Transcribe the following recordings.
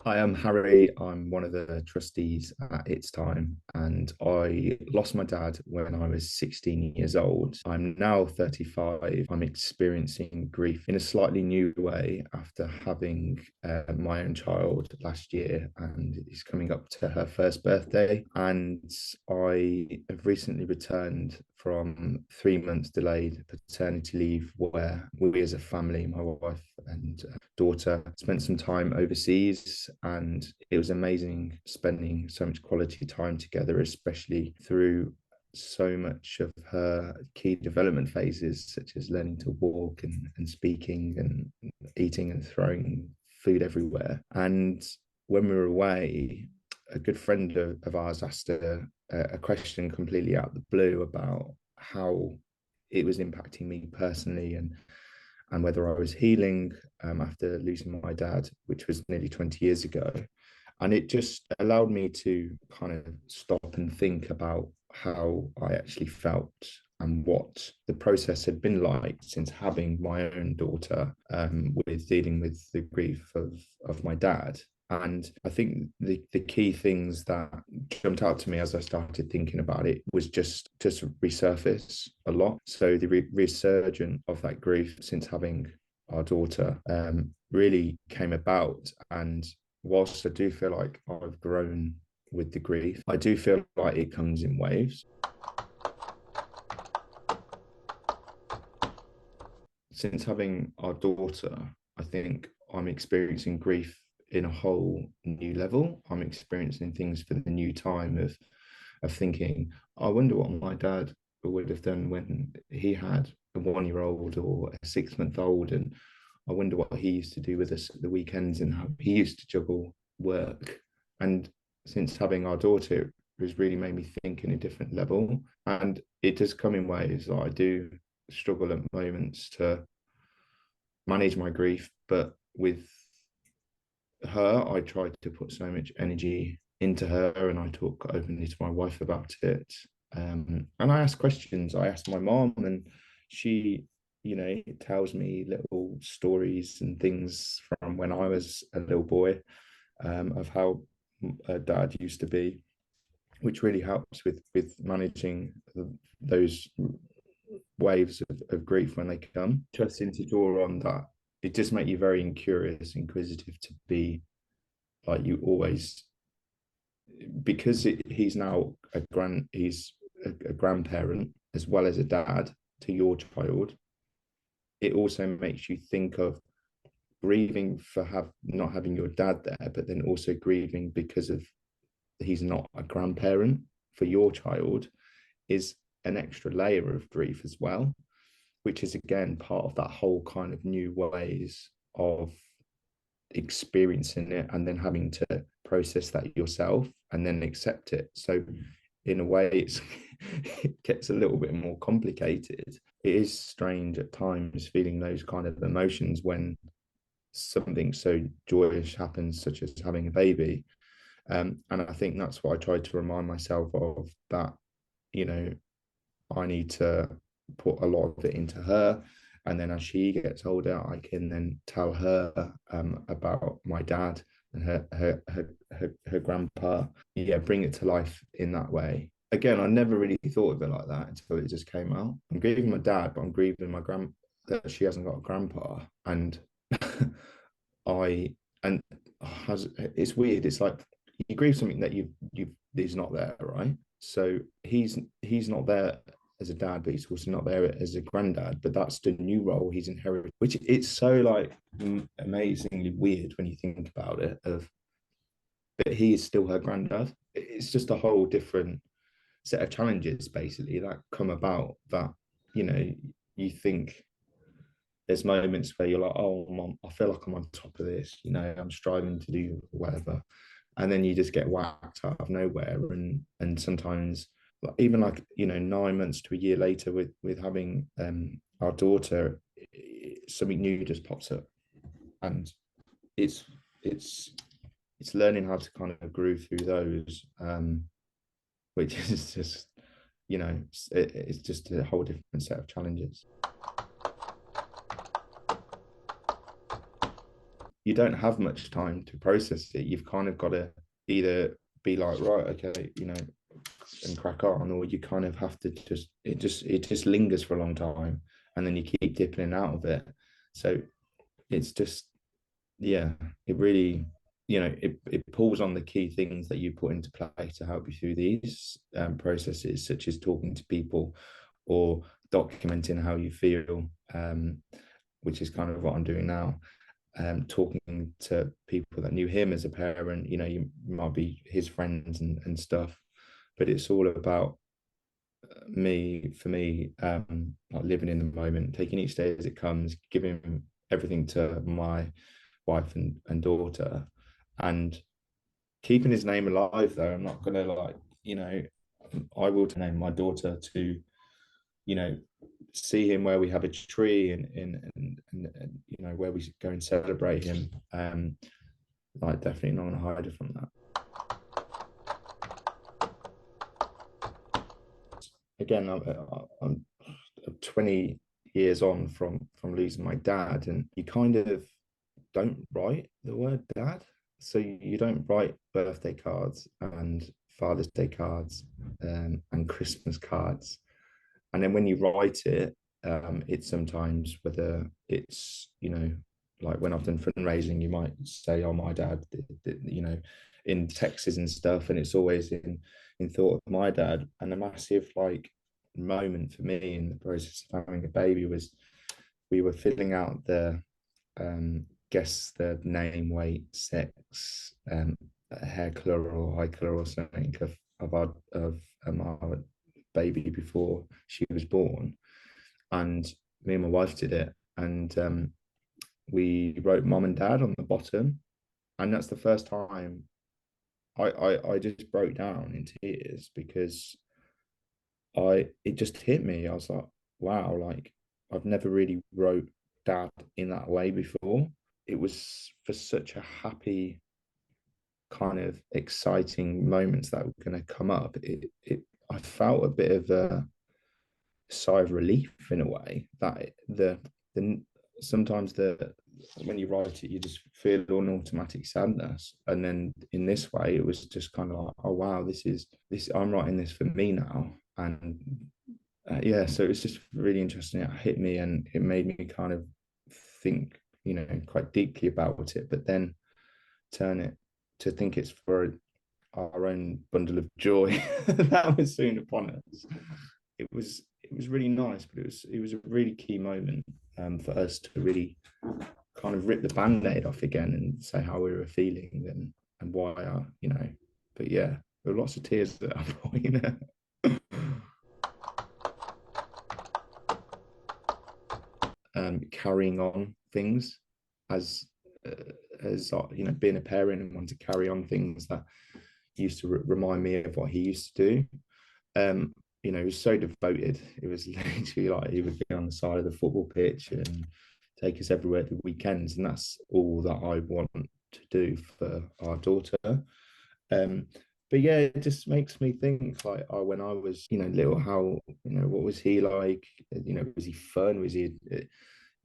I am Harry. I'm one of the trustees at Its Time, and I lost my dad when I was 16 years old. I'm now 35. I'm experiencing grief in a slightly new way after having my own child last year, and it's coming up to her first birthday. And I have recently returned from 3 months delayed paternity leave, where we as a family, my wife and daughter, spent some time overseas, and it was amazing spending so much quality time together, especially through so much of her key development phases, such as learning to walk and speaking and eating and throwing food everywhere. And when we were away, a good friend of ours asked a question completely out of the blue about how it was impacting me personally, and whether I was healing after losing my dad, which was nearly 20 years ago. And it just allowed me to kind of stop and think about how I actually felt and what the process had been like since having my own daughter, with dealing with the grief of my dad. And I think the key things that jumped out to me as I started thinking about it was just resurface a lot. So the resurgence of that grief since having our daughter really came about. And whilst I do feel like I've grown with the grief, I do feel like it comes in waves. Since having our daughter, I think I'm experiencing grief in a whole new level. I'm experiencing things for the new time of thinking, I wonder what my dad would have done when he had a 1 year old or a 6 month old. And I wonder what he used to do with us at the weekends and how he used to juggle work. And since having our daughter, it has really made me think in a different level. And it does come in ways that I do struggle at moments to manage my grief, but with her, I tried to put so much energy into her, and I talk openly to my wife about it. And I ask questions. I ask my mom, and she, tells me little stories and things from when I was a little boy, of how dad used to be, which really helps with managing those waves of grief when they come. Interesting to draw on that. It just make you very curious, inquisitive to be like you always, because he's now he's a grandparent as well as a dad to your child. It also makes you think of grieving for not having your dad there, but then also grieving because of he's not a grandparent for your child is an extra layer of grief as well, which is again part of that whole kind of new ways of experiencing it and then having to process that yourself and then accept it. So in a way it gets a little bit more complicated. It is strange at times feeling those kind of emotions when something so joyous happens, such as having a baby. And I think that's what I tried to remind myself of, that you know I need to put a lot of it into her. And then as she gets older, I can then tell her about my dad and her grandpa. Yeah, bring it to life in that way. Again, I never really thought of it like that until it just came out. I'm grieving my dad, but I'm grieving my that she hasn't got a grandpa. And I and has it's weird. It's like you grieve something that you he's not there, right? So he's not there as a dad, but he's also not there as a granddad. But that's the new role he's inherited, which it's so like amazingly weird when you think about it. But he is still her granddad. It's just a whole different set of challenges, basically, that come about. That you know you think there's moments where you're like, oh, mom, I feel like I'm on top of this. I'm striving to do whatever, and then you just get whacked out of nowhere. And sometimes, even like 9 months to a year later, with having our daughter, something new just pops up, and it's it's it's learning how to kind of groove through those, which is just it's just a whole different set of challenges. you don't have much time to process it. You've kind of got to either be like, right, okay, and crack on, or you kind of have to just lingers for a long time, and then you keep dipping in and out of it. So it's just, yeah, it really, it pulls on the key things that you put into play to help you through these processes, such as talking to people or documenting how you feel, which is kind of what I'm doing now. Talking to people that knew him as a parent, you might be his friends and stuff, but it's all about for me, like living in the moment, taking each day as it comes, giving everything to my wife and daughter, and keeping his name alive. Though I'm not gonna like, I will name my daughter to, you know, see him where we have a tree and where we go and celebrate him. Like definitely not gonna hide it from that. Again, I'm 20 years on from losing my dad, and you kind of don't write the word dad. So you don't write birthday cards and Father's Day cards, and Christmas cards. And then when you write it, it's sometimes whether it's, like when I've done fundraising, you might say, oh, my dad, in Texas and stuff. And it's always in thought of my dad. And a massive like moment for me in the process of having a baby was we were filling out the guess the name, weight, sex, hair color or eye color or something of our baby before she was born, and me and my wife did it, and we wrote mom and dad on the bottom, and that's the first time I just broke down in tears because it just hit me. I was like, wow, like I've never really wrote dad in that way before. It was for such a happy kind of exciting moments that were going to come up. I felt a bit of a sigh of relief in a way that the sometimes the when you write it you just feel an automatic sadness, and then in this way it was just kind of like, oh wow, this I'm writing this for me now. And yeah, so it's just really interesting. It hit me and it made me kind of think, quite deeply about it, but then turn it to think it's for our own bundle of joy that was soon upon us. It was really nice, but it was a really key moment, for us to really kind of rip the band-aid off again and say how we were feeling and why but yeah, there were lots of tears at that point. Carrying on things as being a parent and wanting to carry on things that used to remind me of what he used to do. He was so devoted. It was literally like he would be on the side of the football pitch and take us everywhere at the weekends, and that's all that I want to do for our daughter. Um, but yeah, it just makes me think like, oh, when I was, little, how, what was he like? Was he fun? Was he,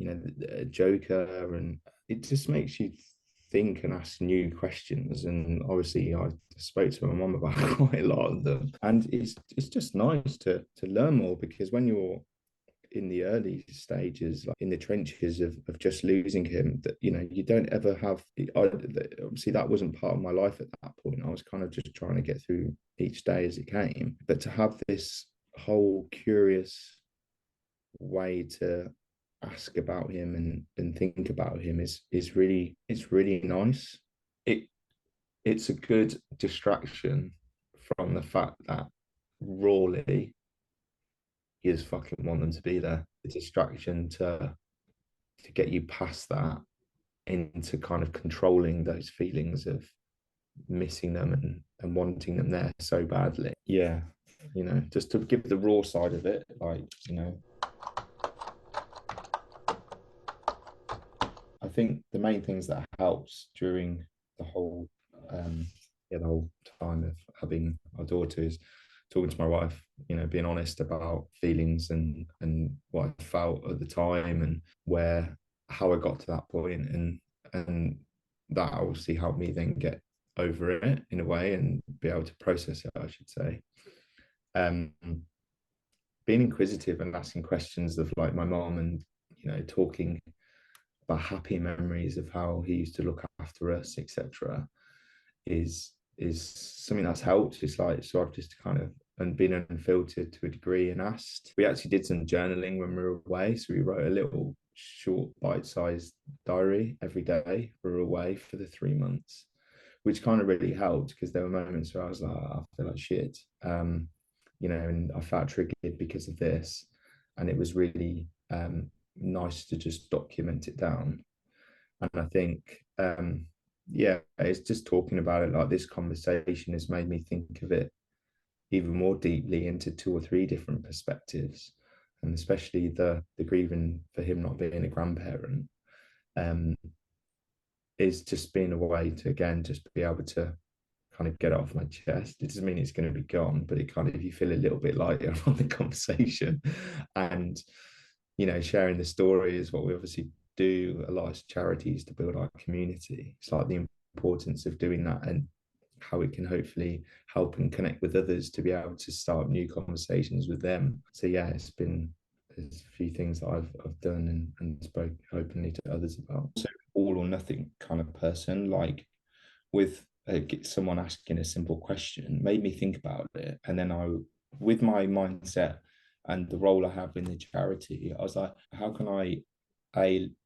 a joker? And it just makes you think and ask new questions. And obviously, I spoke to my mum about quite a lot of them, and it's just nice to learn more, because when you're in the early stages, like in the trenches of just losing him, that you don't ever have. Obviously, that wasn't part of my life at that point. I was kind of just trying to get through each day as it came. But to have this whole curious way to ask about him and think about him is really, it's really nice. It it's a good distraction from the fact that rawly you just fucking want them to be there. The distraction to get you past that into kind of controlling those feelings of missing them and wanting them there so badly. Yeah, just to give the raw side of it, like, I think the main things that helps during the whole the whole time of having our daughter is talking to my wife, being honest about feelings and what I felt at the time and how I got to that point, and that obviously helped me then get over it in a way and be able to process it, I should say. Um, being inquisitive and asking questions of like my mom, and talking about happy memories of how he used to look after us, etc., is something that's helped. It's like, so I've just kind of and been unfiltered to a degree and asked. We actually did some journaling when we were away, so we wrote a little short bite-sized diary every day we were away for the 3 months, which kind of really helped because there were moments where I was like, I feel like shit, and I felt triggered because of this, and it was really nice to just document it down. And I think, yeah, it's just talking about it like this conversation has made me think of it even more deeply into two or three different perspectives, and especially the grieving for him not being a grandparent. Um, is just being a way to again just be able to kind of get it off my chest. It doesn't mean it's going to be gone, but it kind of, you feel a little bit lighter on the conversation. And sharing the story is what we obviously do a lot as charities to build our community. It's like the importance of doing that and how it can hopefully help and connect with others to be able to start new conversations with them. So yeah, there's a few things that I've done and spoke openly to others about. So all or nothing kind of person, like with someone asking a simple question, made me think about it. And then with my mindset and the role I have in the charity, I was like, how can I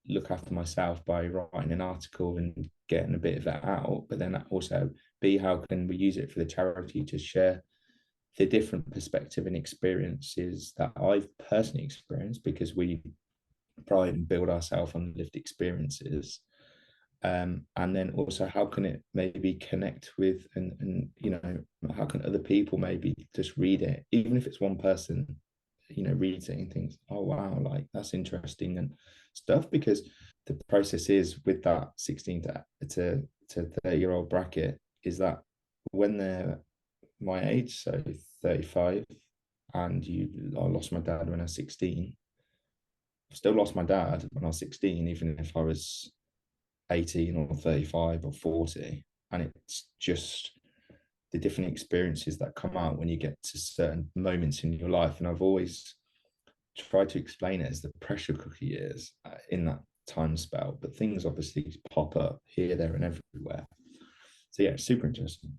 look after myself by writing an article and getting a bit of it out, but then also B, how can we use it for the charity to share the different perspective and experiences that I've personally experienced, because we pride and build ourselves on lived experiences. And then also how can it maybe connect with, and how can other people maybe just read it, even if it's one person reads it and thinks, oh wow, like that's interesting and stuff. Because the process is with that 16 to 30-year-old bracket is that when they're my age, so 35, and I lost my dad when I was 16. I still lost my dad when I was 16, even if I was 18 or 35 or 40. And it's just the different experiences that come out when you get to certain moments in your life. And I've always tried to explain it as the pressure cooker years in that time spell. But things obviously pop up here, there, and everywhere. So yeah, it's super interesting.